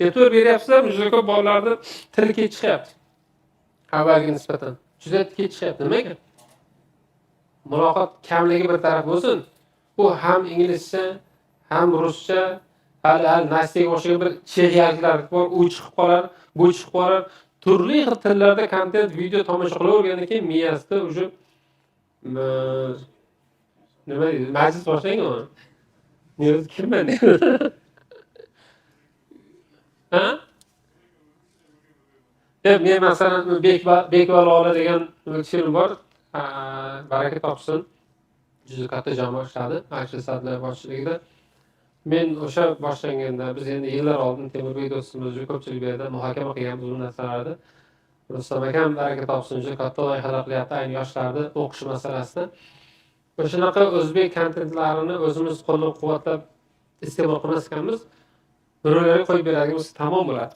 e'tibor beryapsizlar, juda ko'p bolalarda tili kechikayapti. Avvalgiga nisbatan juda kechikayapti. Nimaga? Muloqot kamligi bir taraf bo'lsin, bu ham inglizcha, ham ruscha, hali Nastiyaga o'xshagan bir chexiyalik bor, u chiqib qolar, bu chiqib qolar. Turli xil tillarda kontent, video tomosha qilavergandan keyin miyasida уже nima deydi? Majlis boshlangan. Men kimman? Ha? Men masalan Bekbalola degan film bor. Baraka topsin. Juda katta jamoa ishladi, Alisher Sadlar boshchiligida. Men o'sha boshlanganda biz endi yillar oldin Temurbek do'stimiz juda ko'pchilik bu yerda muhokama qilganmiz bu narsalarni. Rustam akam baraka topsin, juda katta loyihalar qilyapti ayni yoshlarni o'qish masalasida. O'shanaqa o'zbek kontentlarini o'zimiz qo'llab-quvvatlab iste'mol qilmas ekanmiz. Birovlarga qo'yib beradiganimiz tamom bo'ladi.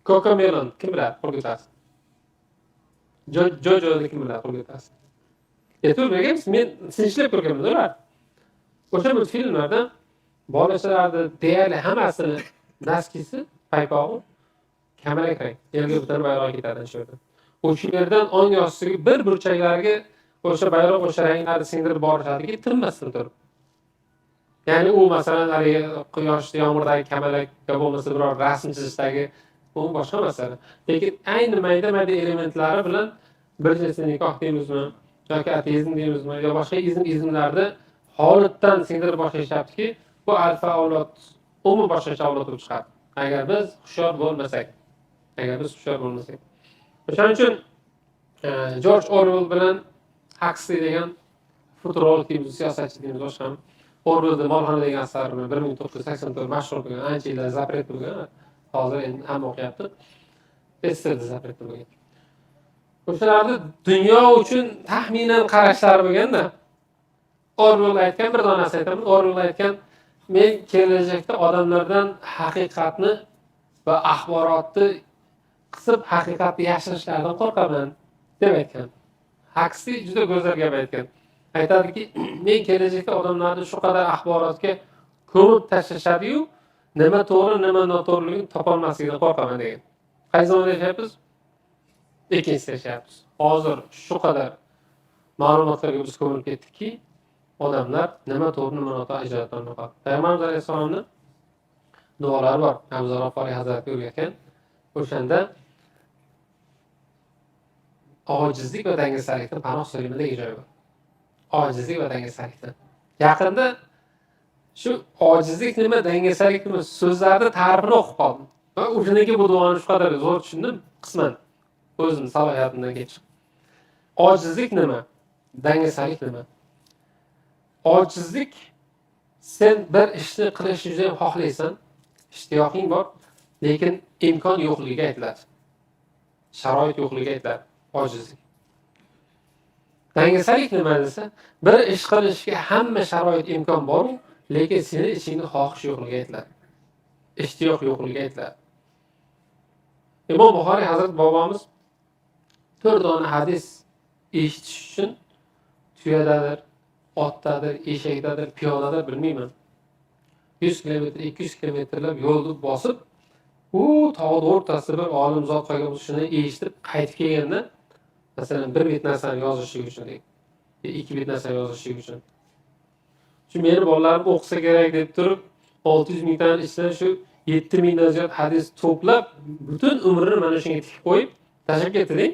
Cocomelon kim biladi, qo'lga ko'tarsin. Jojo'ni kim biladi, qo'lga ko'tarsin. E'tibor berganmiz, men sinchiklab ko'rganman ular. O'sha multfilmlarda bolachalarni deyarli hammasini naskisi, paypog'i kamalak rang. Elga bitar bayroq ketadi shu yerda. O'sha yerdan o'ng ostiga bir burchaklarga o'sha bayroq o'sha ranglarni singdirib borishadiki, tinmasdan turib. Ya'ni u masalan haligi quyoshda yomg'irdagi kamalakka bo'lmasa biror rasm chizishdagi bu boshqa masala. Lekin ayni mayda-mayda elementlari bilan bir jinsiy nikoh deymizmi, yoki ateizm deymizmi, yo boshqa izmlarni holatdan singdirib boshlashyaptiki, bu alfa avlod umuman boshqacha avlod bo'lib chiqadi. Agar biz hushyor bo'lmasak. O'shaning uchun George Orwell bilan Huxley degan futurolog deymiz, siyosatchi deymiz, boshqa ham Orwell'da Molxona degan asarini 1984 mashhur bo'lgan, ancha yillar zapret bo'lgan, hozir endi hamma o'qiyapti. Bestselda zapret bo'lgan. O'shalarda dunyo uchun taxminan qarashlari bo'lganda, Orwell aytgan bir donasi aytaman, Orwell aytgan, men kelajakda odamlardan haqiqatni va axborotni qisib haqiqatni yashirishlardan qo'rqaman deb aytgan. Huxley juda go'zal gap aytgan. Aytadiki, men kelajakda odamlarni shu qadar axborotga ko'mib tashlashadi-yu, nima to'g'ri, nima noto'g'riligini topolmasligidan qo'rqaman degan. Qaysi zamonda yashayapmiz? Ikkinchisi yashayapmiz. Hozir shu qadar ma'lumotlarga biz ko'milib ketdikki, odamlar nima to'g'ri, nima noto'g'ri ajrata olmayapti. Payg'ambarimiz alayhisolamning duolari bor. Abu Zar G'oforiy hazratlari o'rgatgan. O'shanda ojizlik va dangasalik panoh so'raymanda joyi bor. Ojizlik va dangasalik. Yaqinda shu ojizlik nima, dangasalik nima so'zlarni ta'rifini o'qib qoldim. Va o'shanaga bu duoni shu qadar zo'r tushundim, qisman o'zim salohiyatimdan kechib. Ojizlik nima? Dangasalik nima? Ojizlik, sen bir ishni qilishni juda ham xohlaysan, ishtiyoqing bor, lekin imkon yo'qligiga aytiladi. Sharoit yo'qligiga aytiladi ojizlik. Dangasalik nima desa, bir ish qilishga hamma sharoit imkon bor, lekin seni ichingda xohish yo'qligiga aytiladi. Ishtiyoq yo'qligiga aytiladi. Imom Buxoriy Hazrat bobomiz 4 dona hadis eshitish uchun tuyadadir, otdadir, eshakdadir, piyodadir bilmayman. 100 kilometr, 200 kilometrlab yo'lni bosib, u tog'ning o'rtasida bir olim zot qolgan shuni eshitib qaytib kelganda, masalan, bir bet narsani yozishlik uchun, 2 bet narsani yozishlik uchun. Shu meni bolalarim o'qisa kerak deb turib, 600 mingdan ichidan shu 7 mingdan ziyod hadis to'plab, butun umrini mana shunga tikib qo'yib, tashlab ketdi.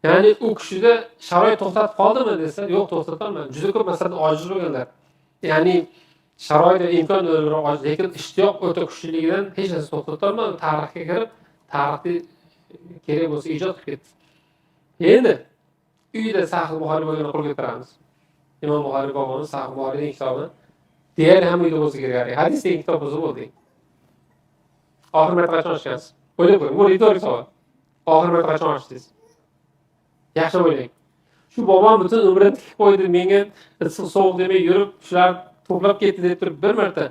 Ya'ni u kishida sharoit to'xtatib qoldimi desa, yo'q, to'xtata olmadi. Juda ko'p masalada ojiz bo'lganlar. Ya'ni sharoit va imkon o'rniroq ojiz, lekin ishtiyoq o'ta kuchligidan hech narsa to'xtata olmadi. Tarixga kirib, tarixni kerak bo'lsa ijod qilib ketdi. Endi uyda Sahih Buxoriy bo'lganini qo'lga kiritamiz. Imom Buxoriy bobomiz Sahih Buxoriyning kitobini deyarli hamma uyda bo'lsa kerak. Hadis degan kitob bo'lsa bo'ldi. Oxir marta qachon ochgansiz? O'ylab ko'ring, bu ritorik savol. Oxir marta qachon ochdingiz? Yaxshi o'ylang. Shu bobom butun umrini tikib qo'ydi, menga issiq sovuq demay yurib, shular to'plab ketdi deb turib bir marta.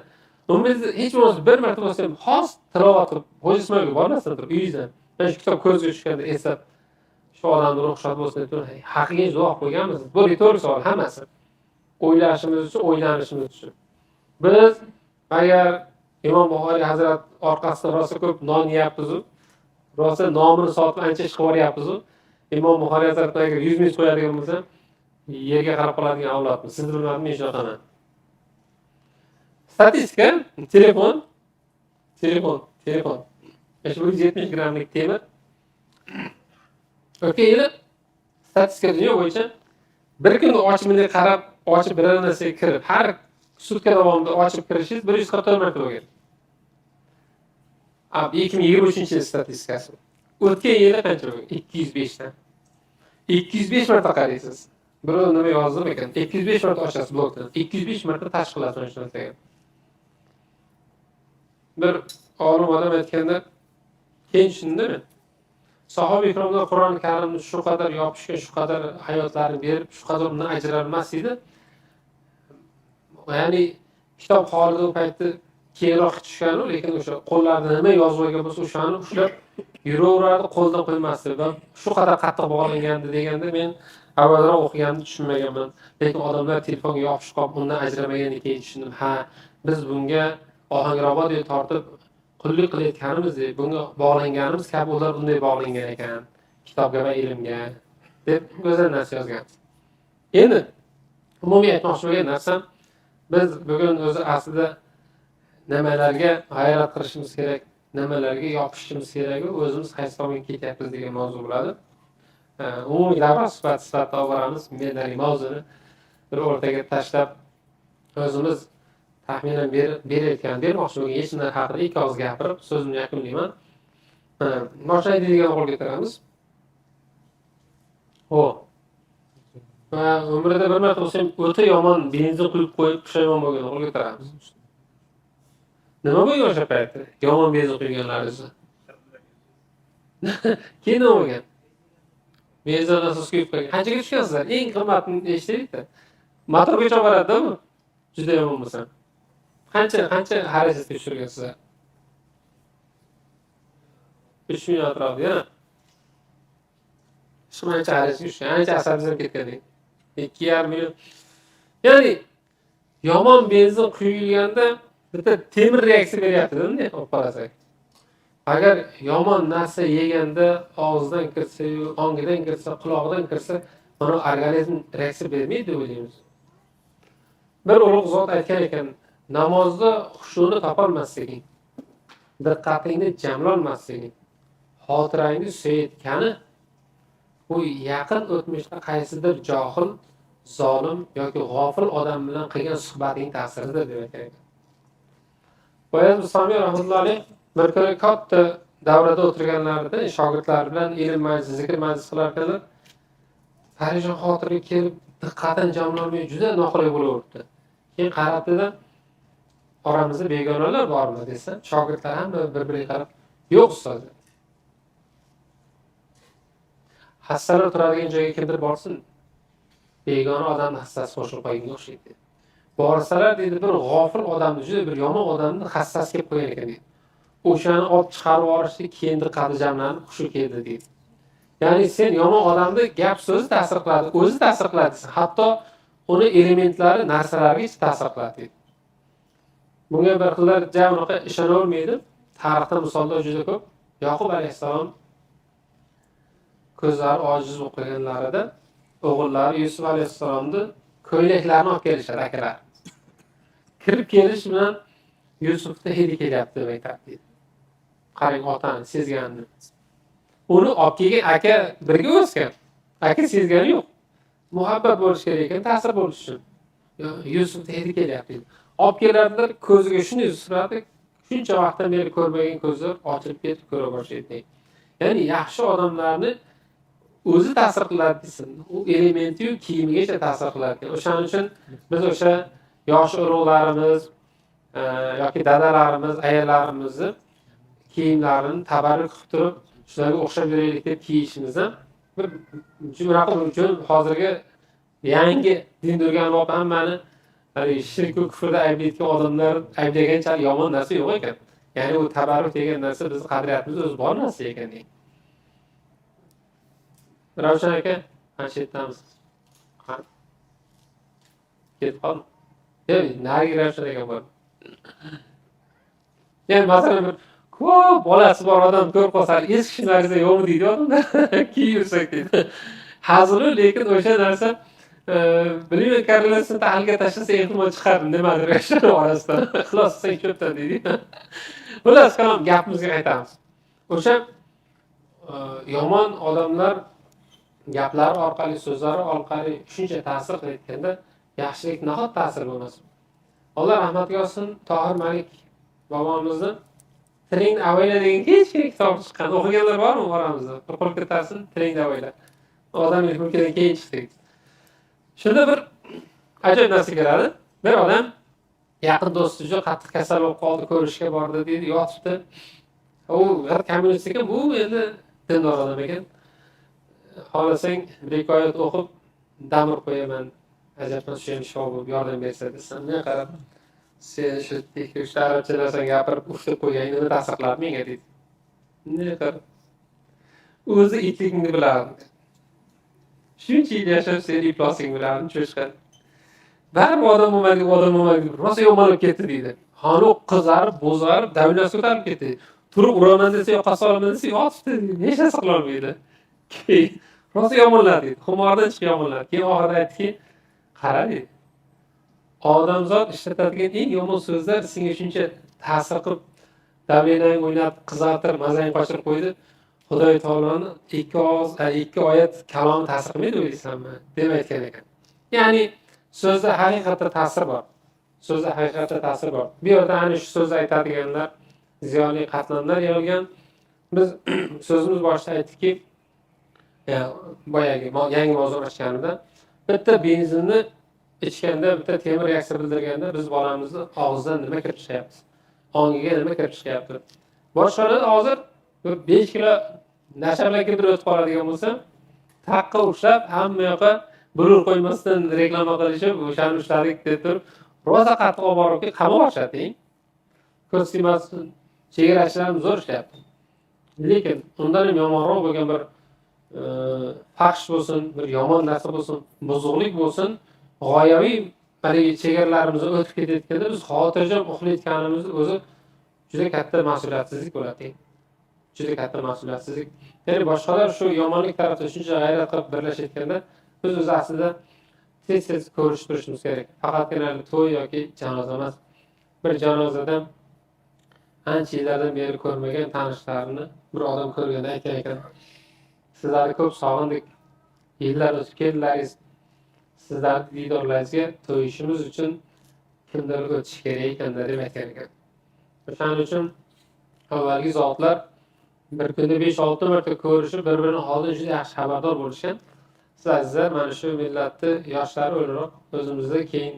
Umringizni hech bo'lmasa bir marta bo'lsa ham xos tilovat qilib, hojismoga bormasdan turib uyingizdan. Mana shu kitob ko'zga tushganda eslab, shu odamni ruxsat bo'lsin deb turib, haqiqiy duo qo'yganmiz. Bu ritorik savol hammasi. O'ylashimiz uchun, o'ylanishimiz uchun. Biz agar Imom Buxoriy hazrat orqasidan rosa ko'p non yeyapmizu, rosa nomini sotib ancha ish qilib yuboryapmizu. Imom Buxoriy hazratlariga agar 100 ming qo'yadigan bo'lsa, yerga qarab qoladigan avlodmiz. Siz bilmadimmi, men shunaqaman. Statistika, telefon. 170 grammlik temir. O'tgan yili statistika dunyo bo'yicha bir kunda ochimini qarab, ochib biror narsaga kirib, har sutka davomida ochib kirishingiz 144 marta bo'lgan. 2023-yil statistikasi. O'tgan yili qancha bo'lgan? 205 dan. 205 marta qaraysiz. Birov nima yozdim ekan? 205 marta ochasiz blokdan. 205 marta tashkil qilasiz shu narsaga. Bir olim odam aytganda, keyin tushundimmi? Sahoba ikromlar Qur'oni Karimni shu qadar yopishgan, shu qadar hayotlarini berib, shu qadar undan ajralmas edi. Ya'ni kitob holida u paytda keyinroq tushganu, lekin o'sha qo'llarida nima yozib olgan bo'lsa, o'shani ushlab yuraverardi, qo'ldan qo'ymasdi va shu qadar qattiq bog'langandi deganda men avvalroq o'qiganimni tushunmaganman. Lekin odamlar telefonga yopishib qolib, undan ajramagandan keyin tushundim. Ha, biz bunga Ohangrobodga tortib qullik qilayotganimiz, bunga bog'langanimiz kabi ular bunday bog'langan ekan, kitobga va ilmga deb go'zal narsa yozgan. Endi umumiy aytmoqchi bo'lgan narsam, biz bugun o'zi aslida nimalarga g'ayrat qilishimiz kerak, nimalarga yopishishimiz kerak, o'zimiz qaysi tomonga ketyapmiz degan mavzu bo'ladi. Umumiy davra sifatida olib boramiz. Mendagi mavzuni bir o'rtaga tashlab, o'zimiz taxminan bermoqchi bo'lgan yechimlar haqida ikki og'iz gapirib, so'zimni yakunlayman. Boshlaydigan o'g'ilga ko'taramiz. Va umrida bir marta bo'lsa ham o'ta yomon benzin quyib qo'yib pushaymon bo'lgan o'g'ilga ko'taramiz. Nima bo'lgan o'sha paytda? Yomon benzin quyganlaringizni. Keyin nima bo'lgan? Benzin asos quyib qo'ygan. Qanchaga tushgansizlar? Eng qimmatini eshitdik-da. Motorgacha boradi-ku. Juda yomon bo'lsa. Qancha xarajatga tushirgansizlar? 3 million atrofida. Shuncha xarajat tushgan, ancha asabingizdan ketgandek. 2,5 million. Ya'ni yomon benzin quyilganda bitta temir reaksiya beryapti-da, olib qarasak. Agar yomon narsa yeganda og'izdan kirsa, ongidan kirsa, quloqdan kirsa, mana organizm reaksiya bermaydi o'ylaymiz. Bir ulug' zot aytgan ekan, namozda xushuni topolmasliging, diqqatingni jamlolmasliging, xotirangni suyayotgani bu yaqin o'tmishda qaysidir johil, zolim yoki g'ofil odam bilan qilgan suhbating ta'siridir deb aytgan ekan. Boyaz Mustafa rahmatullohi bir kuni katta davrada o'tirganlarida shogirdlar bilan ilm majlisi, zikr majlisi qilarkanlar, parishon xotiriga kelib diqqatini jamlolmay juda noqulay bo'laverdi. Keyin qarabdi-da, oramizda begonalar bormi desa, shogirdlar hamma bir-biriga qarab, yo'q ustoz. Hassalar turadigan joyga kimdir borsin, begona odamni hassasi qo'shilib qo'yingga o'xshaydi. Borsalar dedi, bir g'ofil odamni, juda bir yomon odamni hassasi kelib qo'ygan ekan dedi. O'shani olib chiqarib yuborishdi, keyin diqqati jamlanib, hushi keldi dedi. Ya'ni sen yomon odamni gap so'zi ta'sir qiladi, o'zi ta'sir qiladi, hatto uni elementlari, narsalarga ta'sir qiladi dedi. Bunga bir xillar jamroqqa ishonavermaydi. Tarixda misollar juda ko'p. Yoqub alayhissalom ko'zlari ojiz bo'lib qolganlarida o'g'illari Yusuf alayhissalomni ko'ylaklarini olib kelishadi akalar. Kirib kelish bilan Yusufda hidi kelyapti deb aytadi. Qarang otani sezganini. Uni olib kelgan aka birga o'sgan. Aka sezgani yo'q. Muhabbat bo'lish kerak ekan, ta'sir bo'lish uchun. Yusufda hidi kelyapti. Olib keladilar, ko'ziga shuni suradi. Shuncha vaqtdan beri ko'rmagan ko'zlar ochilib ketib ko'ra boshlaydi. Ya'ni yaxshi odamlarni o'zi ta'sir qiladi desin. U elementi kiyimigacha ta'sir qiladi. O'shaning uchun biz o'sha yosh urug'larimiz yoki dadalarimiz, ayollarimizni kiyimlarini tabarruk qilib turib, shularga o'xshab yuraylik deb kiyishimizni bir jumraqib uchun hozirgi yangi din turgan vaqt hammani shirk va kufrda ayblayotgan odamlar ayblagancha yomon narsa yo'q ekan. Ya'ni u tabarruk degan narsa bizning qadriyatimizda o'z bor narsa ekan. Ravshan aka, qancha yetamiz? Ketib qoldi. Nariga Ravshan aka bor. ya'ni masalan bir ko'p bolasi bor odam ko'rib qolsa eskishinlaringiz yo'qmi deydi odamlar kiyib yursak deydi hazili lekin o'sha narsa bilmayman korrelyatsiyani tahlilga tashlasa ehtimol chiqar nimadir o'sha orasidan xulosa qilsang ko'pdan deydi xullas kalom gapimizga qaytamiz o'sha yomon odamlar gaplari orqali so'zlari orqali shuncha ta'sir qilayotganda yaxshilik nahot ta'sir bo'lmasin. Alloh rahmatiga olsin, Tohir Malik bobomizni Tiringni avayla degan kichkina kitob chiqqan. O'qiganlar bormi oramizda? Qo'l ko'tarsin, Tiringni avayla. Odamning mulkidan keyin chiqdi. Shunda bir ajoyib narsa keladi. Bir odam yaqin do'sti juda qattiq kasal bo'lib qoldi, ko'rishga bordi deydi, yotibdi. U g'ir kommunist ekan, bu endi dindor odam ekan. Xohlasang bir hikoyat o'qib damir qo'yaman. Ajabmas shu shov bo'lib yordam bersa desam, men qarab sen shu tekshirishda arabcha narsani gapirib uftib qo'yganing nima ta'sir qiladi menga deydi. Ne qarab o'zi itligingni bilardi. Shuncha yil yashab sen iflosing bilardi cho'chqa. Baribir odam bo'lmaydi. Rosa yomon bo'lib ketdi deydi. Xonu qizarib, bo'zarib, davlasi ko'tarib ketdi. Turib uraman desa, yoqasi olaman desa, yotibdi deydi. Hech narsa qila olmaydi. Rosa yomonladi deydi. Xumordan chiqib yomonladi. Keyin oxirida aytdiki, qara deydi. Odamzod ishlatadigan eng yomon so'zlar senga shuncha ta'sir qilib, davenang o'ynab, qizartirib, mazang qochirib qo'ydi. Xudoy taoloni ikki oyat kalomi ta'sir qilmaydi o'ylaysanmi? deb aytgan ekan. Ya'ni so'zda haqiqatda ta'sir bor. So'zda haqiqatda ta'sir bor. Bu yerda ana shu so'zni aytadiganlar ziyoli qatlamlar yig'ilgan. Biz so'zimiz boshida aytdikki, boyagi yangi mavzu ochganimda bitta benzinni ichganda, bitta temir reaksiya bildirganda biz bolamizni og'zidan nima kirib chiqyapti? Ongiga nima kirib chiqyapti? Boshqalar hozir 5 kilo nasha bilan kirib o'tib qoladigan bo'lsa, taqqa ushlab, hamma yoqqa blur qo'ymasdan reklama qilishib, o'shani ushladik deb turib, rosa qattiq olib borib qamab boshlating. Ko'rsatmasdan chegarachilarimiz zo'r ishlayapti. Lekin undan ham yomonroq bo'lgan bir fahsh bo'lsin, bir yomon narsa bo'lsin, buzuqlik bo'lsin, g'oyaviy haligi chegaralarimizni o'tib ketayotganda biz xotirjam uxlayotganimiz o'zi juda katta mas'uliyatsizlik bo'ladi. Juda katta mas'uliyatsizlik. Ya'ni boshqalar shu yomonlik tarafda shuncha g'ayrat qilib birlashayotganda biz o'zi aslida tez ko'rishib turishimiz kerak. Faqatgina to'y yoki janoza emas. Bir janozada ancha yillardan beri ko'rmagan tanishlarini bir odam ko'rganda aytgan ekan. Sizlarni ko'p sog'indik. Yillar o'tib keldilaringiz. Sizlarni diydorlaringizga to'yishimiz uchun kimdir o'tish kerak ekan deb aytgan ekan. O'shaning uchun avvalgi zotlar bir kunda 5-6 marta ko'rishib, bir-birini holidan juda yaxshi xabardor bo'lishgan. Siz azizlar, mana shu millatni yoshlari o'laroq o'zimizda keyin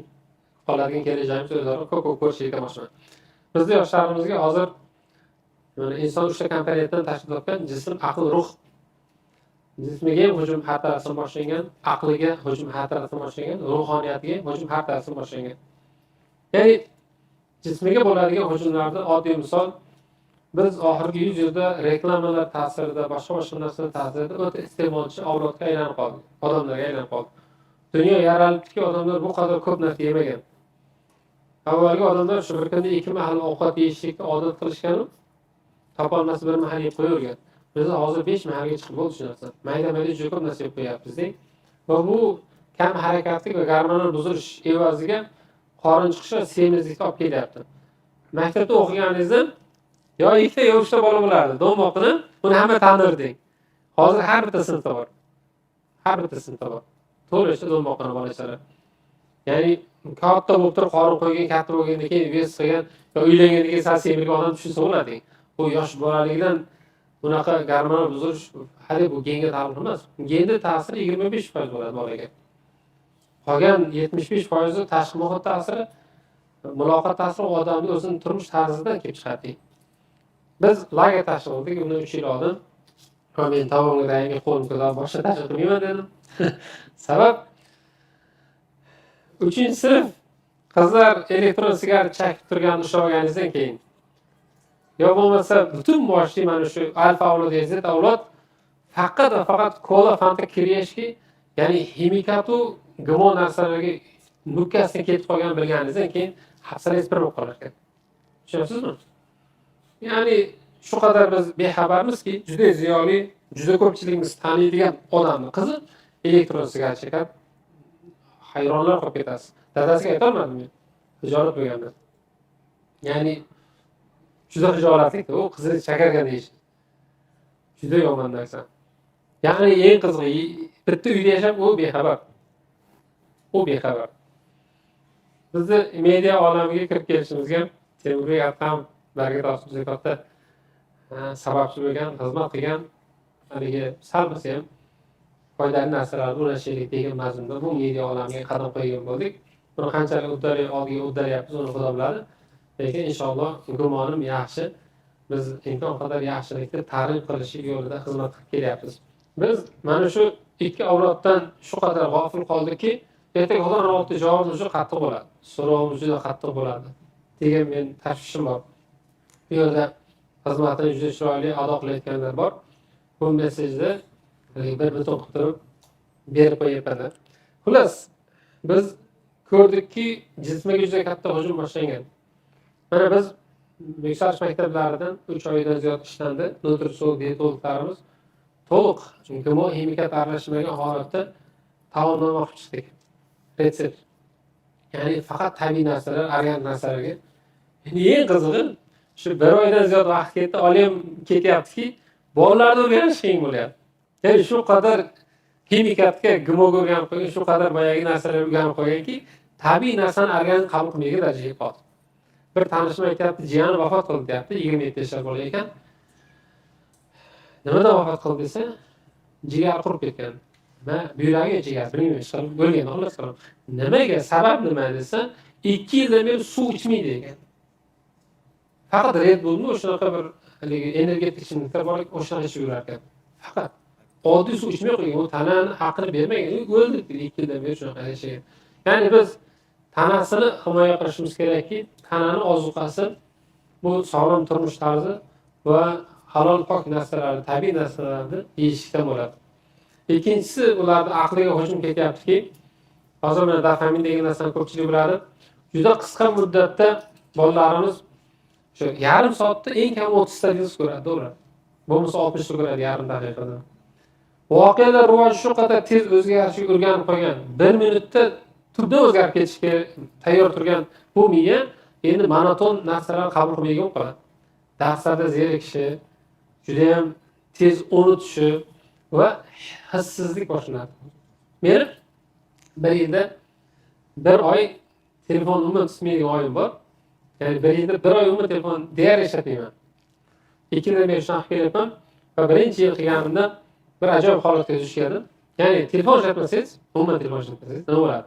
qoladigan kelajagimiz o'laroq ko'p ko'rishga boshlaymiz. Bizning yoshlarimizga hozir inson 3 ta komponentdan tashkil topgan jism, aql, ruh. Jismiga hujum har tarafdan boshlangan, aqliga hujum har tarafdan boshlangan, ruhoniyatiga hujum har tarafdan boshlangan. Ya'ni jismiga bo'ladigan hujumlarda oddiy misol biz oxirgi 100 yilda reklamalar ta'sirida, boshqa narsalar ta'sirida o'ta iste'molchi avlodga aylanib qoldi, odamlarga aylanib qoldi. Dunyo yaralibdiki, odamlar bu qadar ko'p narsa yemagan. Avvalgi odamlar shu bir kunda 2 mahal ovqat yeyishlikka odat qilishgan, topolmasa bir mahal yeb qo'yavergan. Biz hozir 5 mahalga chiqib bo'ldi shu narsa. Mayda-mayda juda ko'p narsa yeb qo'yapmiz-da. Va bu kam harakatlik va gormonal buzilish evaziga qorin chiqishi va semizlikka olib kelyapti. Maktabda o'qiganingizda yo 2 ta yo 3 ta bola bo'lardi. Do'moqni buni hamma tanirdik. Hozir har bitta sinfda bor. Har bitta sinfda bor. To'g'ri do'moqni bolachalar. Ya'ni katta bo'lib turib qorin qo'ygan, katta bo'lgandan keyin ves qilgan yo uylangandan keyin sal semirgan odam tushunsa bo'ladi. Bu yosh bolalikdan bunaqa gormonal buzilish hali bu genga taalluqli emas. Genda ta'siri 25% bo'ladi bolaga. Qolgan 75% tashqi muhit ta'siri, muloqot ta'siri odamning o'zining turmush tarzidan kelib chiqadi. Biz lager tashkil qildik, uni 3 yil oldin. Men taomga yangi qo'lim qilib boshqa tashkil qilmayman dedim. Sabab 3-sinf qizlar elektron sigaret chaqib turgan ushlaganingizdan keyin yo bo'lmasa butun boshli mana shu alfa avlod, Z avlod faqat va faqat kola, fanta kiryashki, ya'ni ximikatu gmo narsalarga nukkasiga ketib qolgan bilganingizdan keyin hafsalangiz bir bo'lib qolar ekan. Tushunasizmi? ya'ni shu qadar biz bexabarmizki, juda ziyoli, juda ko'pchiligimiz taniydigan odamni qizi elektron sigaret chekadi. Hayronlar qolib ketasiz. Dadasiga aytolmadim men. Hijolat bo'lganda. Ya'ni juda hijolatli u qizi chakargan deyish. Juda yomon narsa. Ya'ni eng qizig'i bitta uyda yashab u bexabar. U bexabar. Bizni media olamiga kirib kelishimizga Temurбек akam barga topib juda katta sababchi bo'lgan, xizmat qilgan, haligi sal bo'lsa ham foydali narsalarni ulashaylik degan mazmunda bu media olamiga qadam qo'ygan bo'ldik. Buni qanchalik oldiga uddalyapmiz, uni Xudo biladi. Lekin inshaalloh gumonim yaxshi. Biz imkon qadar yaxshilikni ta'rif qilish yo'lida xizmat qilib kelyapmiz. Biz mana shu ikki avloddan shu qadar g'ofil qoldikki, ertaga Xudo rahmati javobimiz juda qattiq bo'ladi. So'rovimiz juda qattiq bo'ladi degan men tashvishim bor. Bu yerda xizmatini juda chiroyli ado qilayotganlar bor. Bu mesajni bir butun qilib berib qo'yapman. Xullas, biz ko'rdikki, jismga juda katta hujum boshlangan. Mana biz yuksalish maktablaridan 3 oydan ziyod ishlandi. Nutritsol dietologlarimiz to'liq, chunki bu ximikat aralashmagan holatda taomnoma olib chiqdik. Retsept. Ya'ni faqat tabiiy narsalar, organik narsalarga. Endi eng qizig'i, shu 1 oydan ziyod vaqt ketdi, olim ketyaptiki, bolalarni o'rganish qiyin bo'lyapti. Ya'ni shu qadar ximikatga gumog o'rganib qo'ygan, shu qadar boyagi narsalar o'rganib qo'yganki, tabiiy narsani organik qabul qilmaydigan darajaga qoldi. Bir tanishim aytyapti, jiyani vafot qildi deyapti, 27 yoshlar bola ekan. Nimadan vafot qildi desa, jigar qurib ketgan. Va buyragi jigar, bilmayman, chiqarib bo'lgan, xullas qilib. Nimaga, sabab nima desa, 2 yildan beri suv ichmaydi ekan. Faqat Red Bullni o'shanaqa bir haligi energetik ichimliklar bor, o'shanaqa ichib yurar ekan. Faqat oddiy suv ichmay qo'ygan, u tanani haqini bermagan, o'ldi 2 yildan beri shunaqa yashagan. Ya'ni biz tanasini himoya qilishimiz kerakki, tanani ozuqasi bu sog'lom turmush tarzi va halol pok narsalarni, tabiiy narsalarni yeyishdan bo'ladi. Ikkinchisi, ularni aqliga hujum ketyaptiki, hozir mana dopamin degan narsani ko'pchilik biladi. Juda qisqa muddatda bolalarimiz shu yarim soatda eng kam 30 ta video ko'radi, ular. Bo'lmasa 60 ta ko'radi yarim daqiqada. Voqealar rivoji shu qadar tez o'zgarishga o'rganib qolgan. 1 minutda tubdan o'zgarib ketishga tayyor turgan bu miya endi monoton narsalarni qabul qilmaydigan qoladi. Darslarda zerikishi, juda ham tez unutishi va hissizlik boshlanadi. Men bir yilda 1 oy telefon umuman tutmaydigan oyim bor. Ya'ni bir yilda 1 oy umuman telefon deyarli ishlatmayman. 2 yildan beri shunaqa qilyapman va birinchi yil qilganimda bir ajoyib holatga duch keldim. Ya'ni telefon ishlatmasangiz, umuman telefon ishlatmasangiz nima bo'ladi?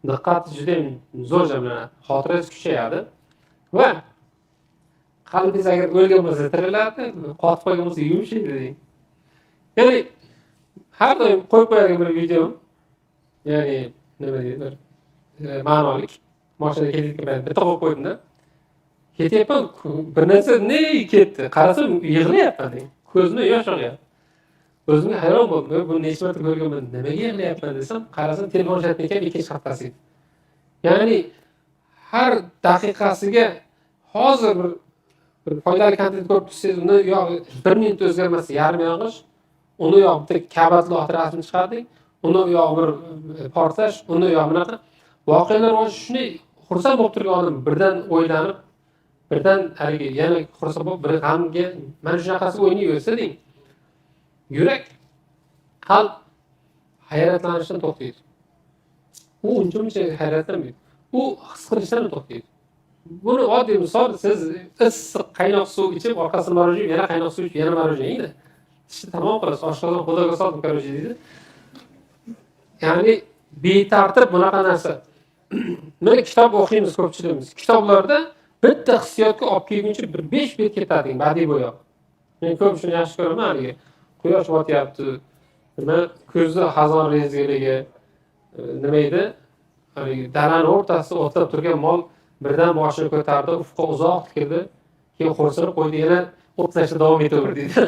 Diqqat juda ham zo'r jamlanadi, xotirangiz kuchayadi va qalbingiz agar o'lgan bo'lsa tiriladi, qotib qolgan bo'lsa yumshaydi deng. Ya'ni har doim qo'yib qo'yadigan bir video, ya'ni nima deydi, ma'nolik. Mashinada ketayotgan bitta qo'yib qo'ydim-da. Ketyapman, bir narsa ne ketdi, qarasam yig'layapman deng. Ko'zimdan yosh oqyapti. O'zimga hayron bo'ldim. Buni necha marta ko'rganman, nimaga yig'layapman desam, qarasam telefon ishlatmayotgan ikkinchi haftasi edi. Ya'ni har daqiqasiga hozir bir foydali kontent ko'rib tursangiz, uni yo'q 1 minut o'zgarmasa yarim yog'ish, uni yo'q bitta kabatli xotirasini chiqardik, uni yo'q bir portlash, uni yo'q bunaqa voqealar bo'lishi shunday xursand bo'lib turgan odam birdan o'ylanib, birdan haligi yana xursand bo'lib, bir g'amga mana shunaqasi o'ynayversa deng. Yurak, qalb hayratlanishdan to'xtaydi. U uncha hayratlanmaydi. U his qilishdan to'xtaydi. Buni oddiy misol, siz issiq qaynoq suv ichib, orqasini marojin, yana qaynoq suv ichib, yana marojin yeydi. Tishni tamom qilasiz, oshqozon xudoga soldim koroj deydi. Ya'ni betartib bunaqa narsa. Mana kitob o'qiymiz ko'pchiligimiz. Kitoblarda bitta hissiyotga olib kelguncha bir 5 bet ketadi, badiiy bo'yoq. Men ko'p shuni yaxshi ko'raman, haligi quyosh botyapti, nima ko'zni xazon rezgiligi, nima edi? Haligi dalaning o'rtasida o'tlab turgan mol birdan boshini ko'tardi, ufqqa uzoq tikildi, keyin xo'rsinib qo'ydi, yana o'tlashda davom etaverdi deydi.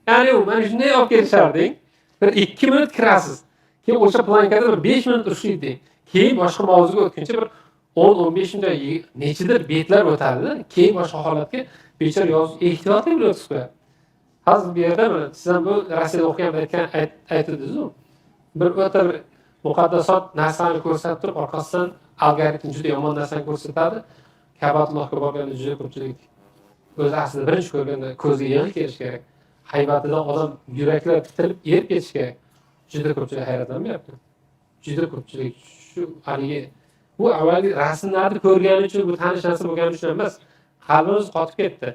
Ya'ni u mana shunday olib kelisharding. Bir 2 minut kirasiz. Keyin o'sha plankada bir 5 minut ushlaydi. Keyin boshqa mavzuga o'tguncha bir 10-15 minut nechidir betlar o'tadi, keyin boshqa holatga bechora yozish ehtiyotli bo'lib o'tib qo'yadi. Hozir bu yerda siz ham bu Rossiyada o'qigan aytdingiz-ku. Bir o'ta bir muqaddasot narsani ko'rsatib turib, orqasidan algoritm juda yomon narsani ko'rsatadi. Kabatullohga borganda juda ko'pchilik o'zi aslida birinchi ko'rganda ko'ziga yig'i kelishi kerak. Haybatidan odam yuraklar titilib, erib ketishi kerak. Juda ko'pchilik hayratlanmayapti. Juda ko'pchilik shu haligi bu avvalgi rasmlarni ko'rgani uchun, bu tanish narsa bo'lgani uchun emas, qalbimiz qotib ketdi.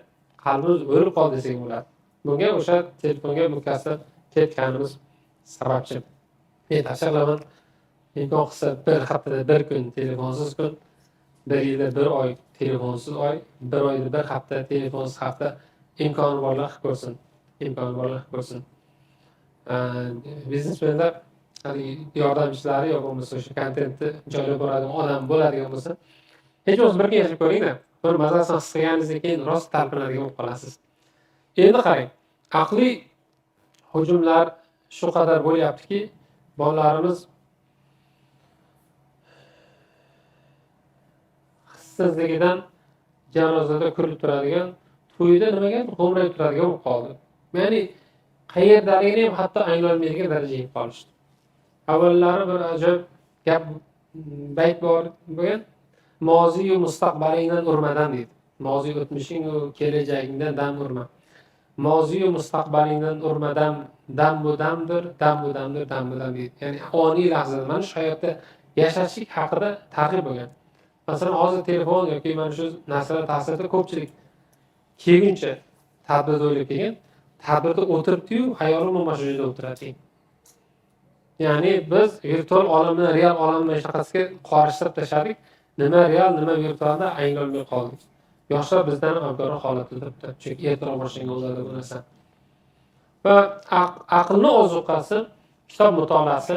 Qalbimiz o'lib qoldi desak bo'ladi. Bunga o'sha telefonga mukassar ketganimiz sababchi. Men tavsiya qilaman, imkon qilsa bir haftada bir kun telefonsiz kun, bir yilda bir oy telefonsiz oy, bir oyda bir hafta telefonsiz hafta imkoni borlar qilib ko'rsin. Imkoni borlar qilib ko'rsin. Biznesmenlar yordamchilari yo bo'lmasa o'sha kontentni joylab boradigan odam bo'ladigan bo'lsa, hech bo'lmasa bir kun yashab ko'ring-da. Bir mazasini his qilganingizdan keyin rost talpinadigan bo'lib qolasiz. Endi qarang, aqliy hujumlar shu qadar bo'lyaptiki, bolalarimiz hissizligidan janozada kulib turadigan, to'yda nimagadir xo'mrayib turadigan bo'lib qoldi. Ya'ni qayerdaligini ham hatto anglamaydigan darajaga yetib qolishdi. Avvallari bir ajoyib gap bayt bor bo'lgan, moziy-yu mustaqbalingdan urmadan deydi. Moziy o'tmishing va kelajagingdan dam urma. Moziy-yu mustaqbalingdan urmadan dam bu damdir, dam bu damdir, dam bu dam deydi. Ya'ni oniy lahzada mana shu hayotda yashashlik haqida targ'ib bo'lgan. Masalan, hozir telefon yoki mana shu narsalar ta'sirida ko'pchilik kelguncha tadbirda o'ylab kelgan, tadbirda o'tiribdi-yu, xayoli mana shu yerda o'tiradi. Ya'ni biz virtual olamni real olamni shunaqasiga qorishtirib tashladik. Nima real, nima virtualda anglolmay qoldik. Yoshlar bizdan abgor holatda turibdi. Chunki ertaroq boshlangan o'zlari bu narsa. Va aqlni ozuqasi, kitob mutolaasi,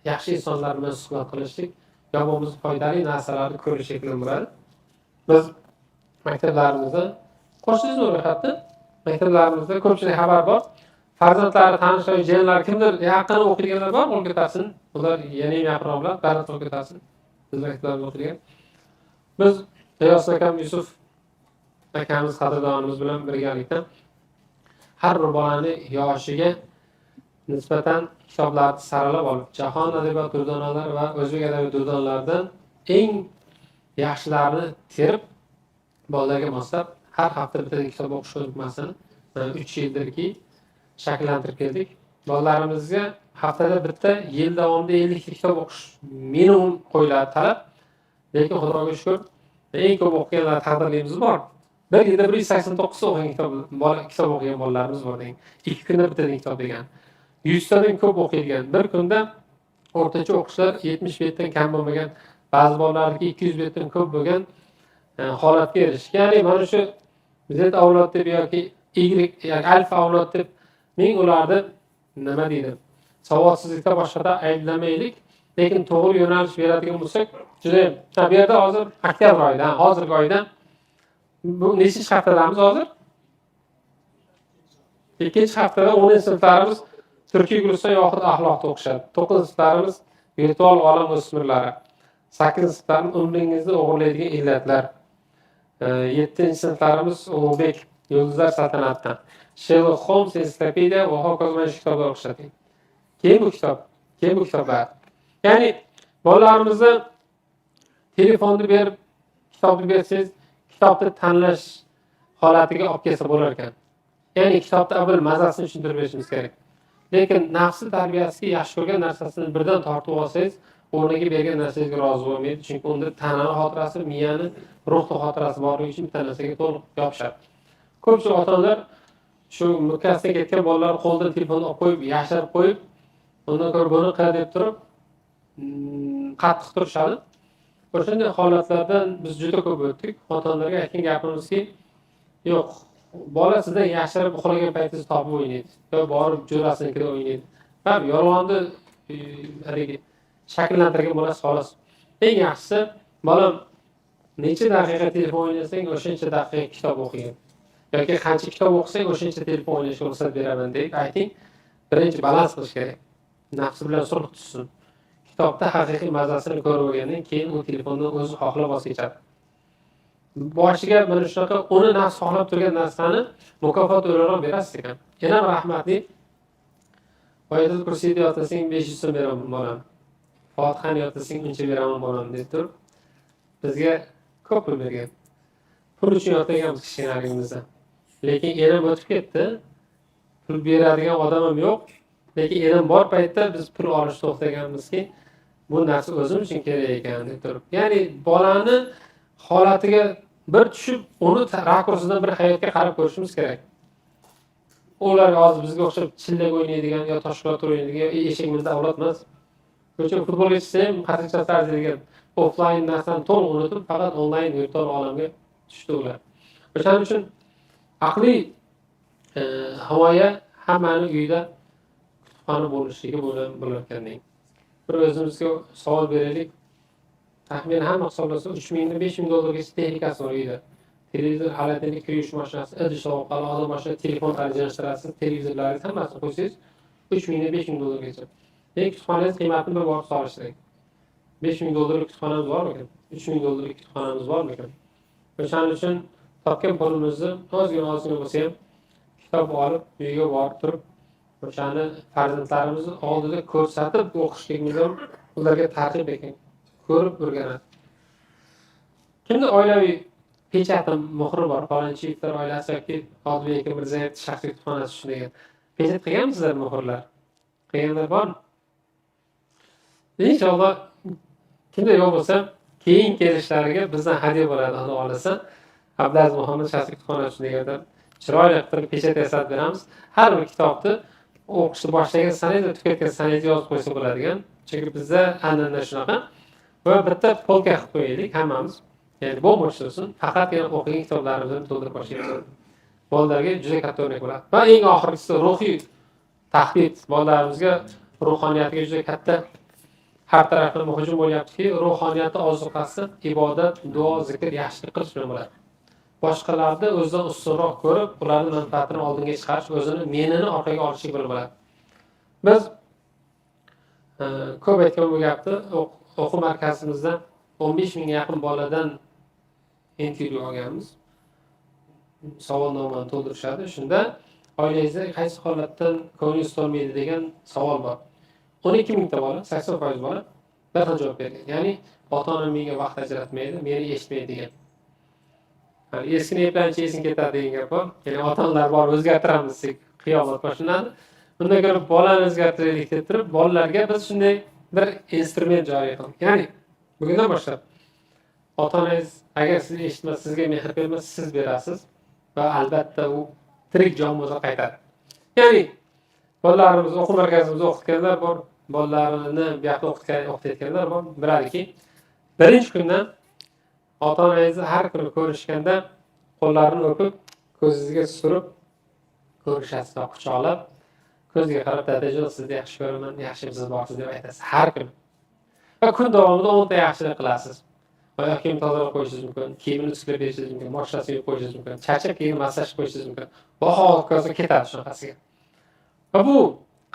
yaxshi insonlar bilan suhbat qilishlik, yo bo'lmasa foydali narsalarni ko'rish shekli bo'ladi. Biz maktablarimizda qo'shimcha ro'yxatda maktablarimizda ko'pchilik xabar bor. Farzandlari, tanishlari, jiyanlari kimdir yaqin o'qiydiganlar bor, qo'l ko'tarsin. Ular yana ham yaqinroqlar, davlat qo'l ko'tarsin. Biz maktablarda o'qigan. Biz G'iyos akam Yusuf akamiz qadrdonimiz bilan birgalikda har bir bolani yoshiga nisbatan kitoblarni saralab olib, jahon adabiyot durdonalari va o'zbek adabiyot durdonalaridan eng yaxshilarini terib, bolalarga moslab har hafta bitta kitob o'qish ko'nikmasini 3 yildirki shakllantirib keldik. Bolalarimizga haftada bitta, yil davomida 50 kitob o'qish minimum qo'yiladi talab. Lekin Xudoga shukr, eng ko'p o'qiganlar taqdirlarimiz bor. Bir yilda 189 o'qigan kitob o'qigan bolalarimiz bor degan. 2 kunda bitirgan kitob degan. 100 tadan ko'p o'qiydigan. Bir kunda o'rtacha o'qishlar 70 betdan kam bo'lmagan, ba'zi bolalarniki 200 betdan ko'p bo'lgan holatga erishgan. Ya'ni mana shu Z avlod deb yoki Y, ya'ni alfa avlod deb men ularni nima deydi? Savodsizlikda boshqada ayblamaylik, lekin to'g'ri yo'nalish beradigan bo'lsak, juda ham. Bu yerda hozir oktyabr oyida, hozirgi oyda bu nechinchi haftadamiz hozir? 2-haftada 10-sinflarimiz Turkiy Guliston yoxud axloqda o'qishadi. 9-sinflarimiz virtual olam o'smirlari. 8-sinflarimiz umringizni o'g'irlaydigan illatlar. 7-sinflarimiz Ulug'bek yulduzlar saltanatdan. Sherlock Holmes ensiklopediya va hokazo mana shu kitoblar o'qishadi. Keyin bu kitoblar. Ya'ni bolalarimizni telefonni berib, kitobni bersangiz, kitobni tanlash holatiga olib kelsa bo'lar ekan. Ya'ni kitobda avval mazasini tushuntirib berishimiz kerak. Lekin nafsi tarbiyasiga yaxshi ko'rgan narsasini birdan tortib olsangiz, o'rniga bergan narsangizga rozi bo'lmaydi. Chunki unda tanani xotirasi, miyani, ruhni xotirasi borligi uchun bitta narsaga to'liq yopishadi. Ko'pchilik ota-onalar shu mukkasiga ketgan bolalar qo'ldan telefonni olib qo'yib, yashirib qo'yib, undan ko'ra buni qil deb turib, qattiq turishadi. O'shanday holatlardan biz juda ko'p o'tdik. Ota-onalarga aytgan gapimizki, yo'q, bola sizdan yashirib uxlagan paytingizni topib o'ynaydi. Yo borib jo'rasinikida o'ynaydi. Har yolg'onni shakllantirgan bo'lasiz xolos. Eng yaxshisi, bolam necha daqiqa telefon o'ynasang, o'shancha daqiqa kitob o'qing. Yoki qancha kitob o'qisang, o'shancha telefon o'ynashga ruxsat beraman deb ayting. Birinchi balans qilish kerak. Nafsi bilan sulh tuzsin. kitobda haqiqiy mazasini ko'rib olgandan keyin u telefondan o'zi xohlab voz kechadi. Boshiga mana shunaqa uni nafs xohlab turgan narsani mukofot o'laroq berasiz ekan. Yana rahmatli Oyatul Kursiyni yotasang 500 so'm beraman bolam. Fotihani yotasang uncha beraman bolam deb turib bizga ko'p pul bergan. Pul uchun yotaganmiz kichkinaligimizda. Lekin erim o'tib ketdi. Pul beradigan odam ham yo'q. Lekin erim bor paytda biz pul olishni to'xtaganmizki, bu narsa o'zim uchun kerak ekan deb turib. Ya'ni bolani holatiga bir tushib, uni rakursidan bir hayotga qarab ko'rishimiz kerak. Ular hozir bizga o'xshab chillak o'ynaydigan yo toshqorat o'ynaydigan yo eshigimizda avlod emas. Ko'cha futbolga tushsa ham qattiq tarzigan offlayn narsani to'liq unutib, faqat onlayn virtual olamga tushdi ular. O'shaning uchun aqliy himoya hammani uyida kutubxona bo'lishligi bo'layotgandan. Bir o'zimizga savol beraylik. Taxminan hamma hisoblasa 3000 dan 5000 dollargacha texnikasi bor uyda. Televizor, xalatinlik yuvish mashinasi, idish tovoqlar, odam boshqa telefon arzonlashtirasiz, televizorlaringiz hammasini qo'ysangiz 3000 dan 5000 dollargacha. Lekin kutubxonangiz qiymatini bir borib so'rash kerak. 5000 dollarlik kutubxonamiz bormi ekan? 3000 dollarlik kutubxonamiz bormi ekan? O'shaning uchun topgan pulimizni ozgina bo'lsa ham kitob olib, uyga borib turib, o'shani farzandlarimizni oldida ko'rsatib o'qishligimiz ham ularga targ'ib ekan. Ko'rib o'rganadi. Kimda oilaviy pechatim muhri bor, falonchi iftar oilasi yoki Odilbek Mirzayev shaxsiy kutubxonasi shunday. Pechat qilganmisizlar muhrlar? Qilganlar bormi? Inshaalloh kimda yo'q bo'lsa, keyin kelishlariga bizdan hadya bo'ladi, Xudo xolasa. Abdulaziz Muhammad shaxsiy kutubxonasi deganlar chiroyli qilib pechat yasab beramiz. Har bir kitobni o'qishni boshlagan sanada, tugatgan sanada yozib qo'ysa bo'ladigan. Chunki bizda an'ana shunaqa. Va bitta polka qilib qo'yaylik hammamiz. Ya'ni bo'sh bo'lsin, faqatgina o'qigan kitoblarimizni to'ldirib boshlaymiz. Bolalarga juda katta o'rnak bo'ladi. Va eng oxirgisi ruhiy tahdid. Bolalarimizga ruhoniyatiga juda katta har taraflama hujum bo'lyaptiki, ruhoniyati ozuqasi ibodat, duo, zikr, yaxshilik qilish bilan bo'ladi. Boshqalarni o'zidan ustunroq ko'rib, ularning manfaatini oldinga chiqarish, o'zini menini orqaga olishlik bilan bo'ladi. Biz ko'p aytgan bu gapni o'quv markazimizda 15 mingga yaqin boladan intervyu olganmiz. Savolnomani to'ldirishadi. Shunda oilangizda qaysi holatdan ko'nglingiz to'lmaydi degan savol bor. 12 mingta bola, 80% bola bir xil javob bergan. Ya'ni ota-onam menga vaqt ajratmaydi, meni eshitmaydi degan. Hani eskini eplanchi esin ketadi degan gap bor. Ya'ni ota-onalar bor, o'zgartiramiz, qiyomat boshlanadi. Bundan ko'ra bolani o'zgartiraylik deb turib, bolalarga biz shunday bir instrument joriy qildik. Ya'ni bugundan boshlab ota-onangiz agar sizni eshitmasa, sizga mehr bermasa, siz berasiz va albatta u tirik jon bo'lsa qaytadi. Ya'ni bolalarimiz o'quv markazimizda o'qitganlar bor, bolalarini bu yoqda o'qitayotganlar bor. Biladiki, birinchi kundan ota-onangizni har kuni ko'rishganda qo'llarini o'pib, ko'zingizga surib ko'rishasiz va quchoqlab, ko'zga qarab dadajon sizni yaxshi ko'raman, yaxshimisiz borsiz deb aytasiz har kuni. Va kun davomida 10 ta yaxshilik qilasiz. Oyoq kiyim tozalab qo'yishingiz mumkin, kiyimini suklab berishingiz mumkin, boshqasini yuvib qo'yishingiz mumkin, charchab keyin massaj qo'yishingiz mumkin. Va hokazo ketadi shunaqasiga. Va bu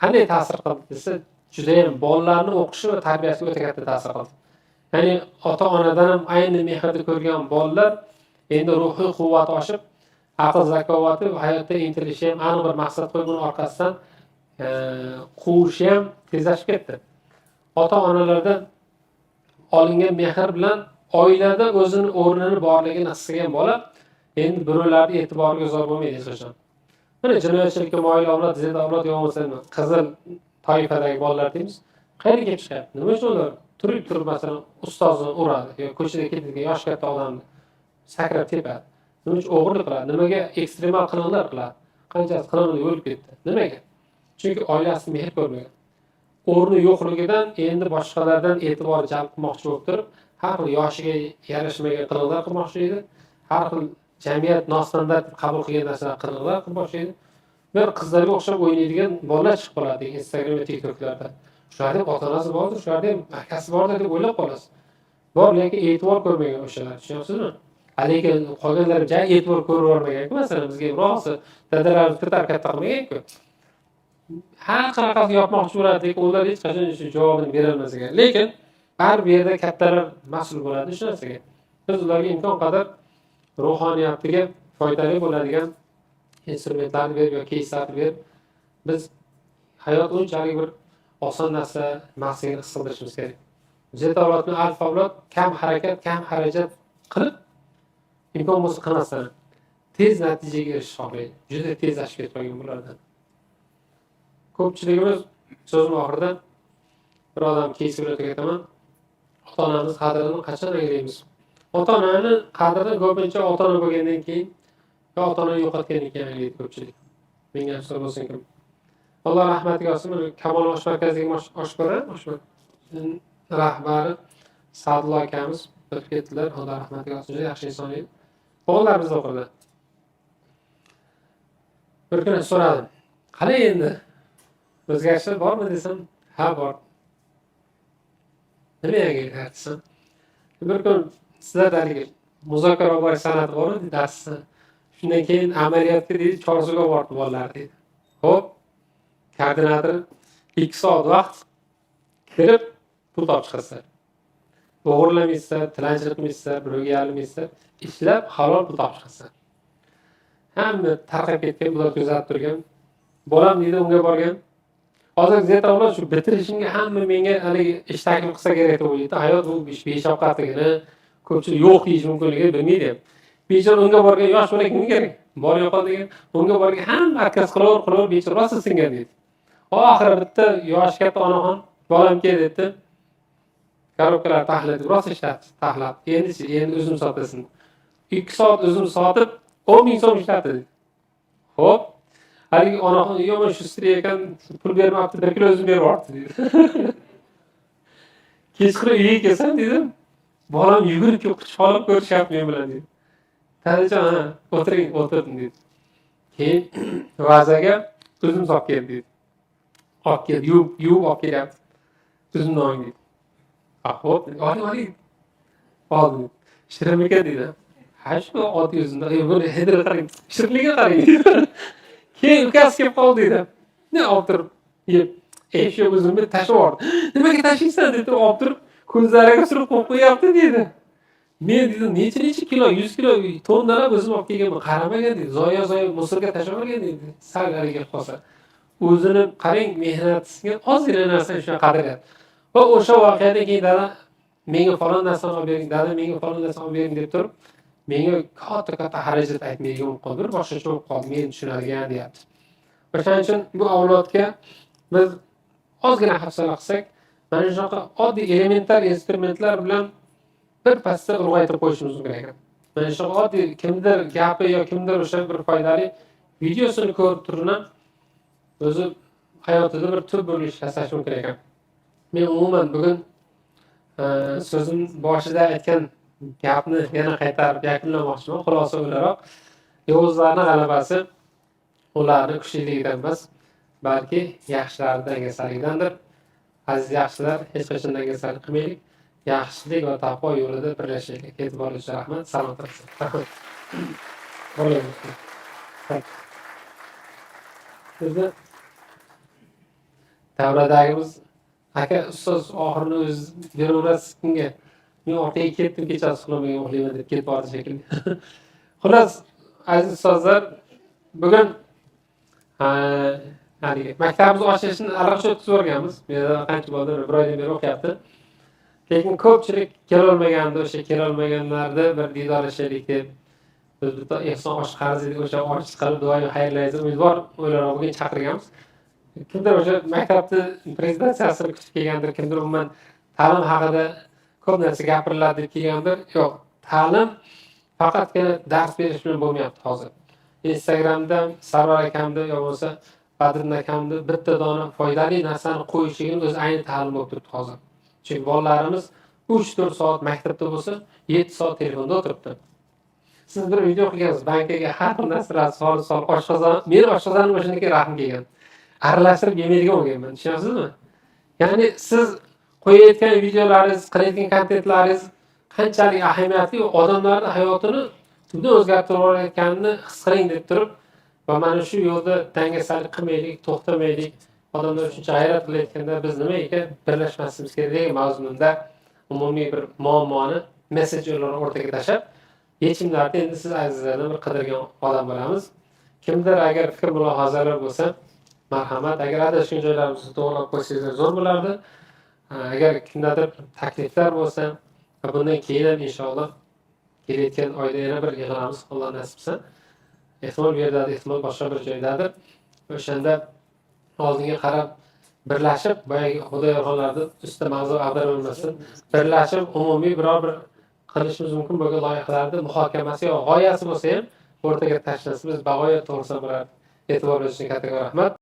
qanday ta'sir qildi desa, juda ham bolalarning o'qishi va tarbiyasiga o'ta katta ta'sir qildi. Ya'ni ota-onadan ham ayni mehrni ko'rgan bolalar endi ruhiy quvvati oshib, aql zakovati va hayotda intilishi ham aniq bir maqsad qo'yib uni orqasidan quvishi ham tezlashib ketdi. Ota-onalardan olingan mehr bilan oilada o'zining o'rnini borligini his qilgan bola endi birovlarning e'tiboriga zor bo'lmaydi hech qachon. Mana jinoyatchilikka moyil avlod, zeda avlod bo'lmasa, qizil toifadagi bolalar deymiz. Qayerga kelib chiqyapti? Nima uchun ular turib masalan ustozni uradi yoki ko'chada ketadigan yosh katta odamni sakrab tepadi? Nima uchun o'g'irlik qiladi? Nimaga ekstremal qilinglar qiladi? Qanchasi qilinib o'lib ketdi? Nimaga? Chunki oilasi mehr ko'rmagan. O'rni yo'qligidan endi boshqalardan e'tibor jalb qilmoqchi bo'lib turib, har xil yoshiga yarashmagan qilinglar qilmoqchi edi. Har xil jamiyat nostandart qabul qilgan narsalar qilinglar qilib boshlaydi. Bir qizlarga o'xshab o'ynaydigan bolalar chiqib qoladi Instagram va TikToklarda. Shularning ota-onasi bordir, shularning akasi bordir deb o'ylab qolasiz. Bor, lekin e'tibor ko'rmagan o'shalar, tushunyapsizmi? Lekin qolganlar e'tibor ko'rib o'rmagan-ku, masalan bizga ro'si dadalarimiz katta qilmagan-ku. har qanaqasi yopmoqchi bo'ladi, lekin ular hech qachon shu javobini berolmas ekan. Lekin har bir yerda kattalar mas'ul bo'ladi shu narsaga. Biz ularga imkon qadar ruhoniyatiga foydali bo'ladigan instrumentlarni berib yoki keyslarni berib, biz hayot unchalik bir oson narsa emasligini his qildirishimiz kerak. Z avlodni alfa avlod kam harakat, kam xarajat qilib, imkon bo'lsa qilmasdan tez natijaga erishish xohlaydi. Juda tez ashib ketmagan bulardan. Ko'pchiligimiz so'zim oxirida bir odam keys bilan tugataman. Ota-onamiz qadrini qachon anglaymiz? Ota-onani qadrini ko'pincha ota-ona bo'lgandan keyin va ota-onani yo'qotgandan keyin anglaydi ko'pchilik. Menga afsus bo'lsin kim. Alloh rahmatiga olsin. Kamol osh markaziga oshkora, rahbari Sa'dullo akamiz o'tib ketdilar. Alloh rahmatiga olsin. Juda yaxshi inson edi. O'g'illarimiz o'qirdi. Bir kuni so'radim. Qalay endi? O'zgarishlar bormi desam, ha bor. Nima yangi desam, bir kun sizlardagi muzokara borish san'ati bor edi darsda. Shundan keyin amaliyotga deydi, Chorsuga bordi bolalar deydi. Xo'p, koordinator 2 soat vaqt kirib pul topib chiqasizlar. O'g'irlamaysizlar, tilanchilik qilmaysizlar, birovga yalinmaysizlar, ishlab halol pul topib chiqasizlar. Hamma tarqab ketgan, bular kuzatib turgan. Bolam deydi unga borgan. Hozir Z avlod shu bitirishimga hamma menga haligi ish taklif qilsa kerak deb o'ylaydi. Hayot bu beshafqatligini, ko'pchilik yo'q deyish mumkinligini bilmaydi. Bechora unga borgan yosh bola kimga kerak? Bor yo'qol degan. Unga borgan hamma markaz qilor, bechora rosa singan deydi. Oxiri bitta yosh katta onaxon bolam keldi debdi. Korobkalar tahlil rosa ishlab, tahlab. Endi o'zim sotasin. 2 soat o'zim sotib 10 ming so'm ishlatdi. Xo'p, haligi onaxon yomon shu siri ekan, pul bermabdi, 1 kilo o'zim berib yubordi dedi. Kechqurun uyga kelsam dedim, bolam yugurib kelib quchib olib ko'rishyapti men bilan dedi. Tanijon, o'tirdim dedi. Keyin vazaga o'zim solib keldim dedi. Olib keldi, yuvib olib kelyapti. O'zimni oling dedi. Xo'p, oling. Oldim. Shirin ekan dedi. Ha shu oddiy o'zimda, buni hidini qarang, shirinligiga qarang. Keyin ukasi kelib qoldi dedi. Ne olib turib, yeb, shu o'zimni tashlab yubordi. Nimaga tashlaysan dedi, olib turib, ko'zlariga surib qo'yib qo'yapti dedi. Men dedim, necha kilo, 100 kilo tonnalab o'zim olib kelganman, qaramagan dedi. Zoya musorga tashlab yuborgan dedi. Sal haliga qolsa. O'zini qarang, mehnatiga ozgina narsani shuna qadrlayapti. Va o'sha voqeadan keyin dada menga falon narsani olib bering, dada menga falon narsani olib bering deb turib, menga katta xarajat aytmaydigan bo'lib qoldi. Bir boshqacha bo'lib qoldi, men tushunadigan deyapti. O'shaning uchun bu avlodga biz ozgina hafsala qilsak, mana shunaqa oddiy elementar instrumentlar bilan bir pasda ulg'aytirib qo'yishimiz mumkin ekan. Mana shunaqa oddiy kimdir gapi yo kimdir o'sha bir foydali videosini ko'rib turib o'zi hayotida bir tub bo'lish yasash mumkin ekan. Men umuman bugun so'zim boshida aytgan gapni yana qaytarib yakunlamoqchiman. Xulosa o'laroq, yovuzlarning g'alabasi ularni kuchliligidan emas, balki yaxshilarning dangasaligidandir. Aziz yaxshilar, hech qachon dangasalik qilmaylik. Yaxshilik va taqvo yo'lida birlashaylik. E'tiboringiz uchun rahmat. Salomat bo'ling. Bizni davradagimiz aka ustoz oxirini o'z beraverasiz kimga? Men orqaga ketdim, kechasi uxlamagan uxlayman deb ketib bordi shekilli. Xullas, aziz ustozlar, bugun maktabimiz ochilishini allaqachon kutib o'rganmiz. Menda qancha bo'ldi, bir oydan beri o'qiyapti. Lekin ko'pchilik kelolmaganda, o'sha kelolmaganlarda bir didorlashaylik deb biz bitta ehson osh qarz edi, o'sha osh chiqarib duoyi xayrlaymiz. Umidvor o'ylaroq bugun chaqirganmiz. Kimdir o'sha maktabni prezentatsiyasini kutib kelgandir, kimdir umuman ta'lim haqida ko'p narsa gapiriladi deb kelgandir. Yo'q, ta'lim faqatgina dars berish bilan bo'lmayapti hozir. Instagramda Sarvar akamda yo bo'lsa Badrin akamda bitta dona foydali narsani qo'yishigini o'zi ayni ta'lim bo'lib turibdi hozir. Chunki bolalarimiz 3-4 soat maktabda bo'lsa, 7 soat telefonda o'tiribdi. Siz bir video qilgansiz, bankaga har bir narsalar sol oshqozon, men oshqozonim o'shaniki rahim kelgan. Aralashtirib yemaydigan bo'lganman, tushunasizmi? Ya'ni siz qo'yayotgan videolaringiz, qilayotgan kontentlaringiz qanchalik ahamiyatli odamlarning hayotini tubdan o'zgartirib yuborayotganini his qiling deb turib, va mana shu yo'lda dangasalik qilmaylik, to'xtamaylik. odamlar shuncha hayrat qilayotganda biz nimaga birlashmasimiz kerak degan mazmunda umumiy bir muammoni messenj yo'llarini o'rtaga tashlab yechimlarni endi siz azizlardan bir qidirgan odam bo'lamiz. Kimdir agar fikr mulohazalar bo'lsa, marhamat, agar adashgan joylarimizni to'g'rilab qo'ysangiz zo'r bo'lardi. Agar kimdadir takliflar bo'lsa, bundan keyin ham inshaalloh kelayotgan oyda yana bir yig'ilamiz, Alloh nasib etsa. Ehtimol bu yerda, ehtimol boshqa bir joydadir. O'shanda oldinga qarab birlashib, boyagi Xudoyorxonlarni ustida mavzu ag'darilmasin, birlashib umumiy biror bir qilishimiz mumkin bo'lgan loyihalarni muhokamasi yo g'oyasi bo'lsa ham o'rtaga tashlasa biz bag'oyat to'g'risida bo'lardi. E'tibor berishingizga katta rahmat.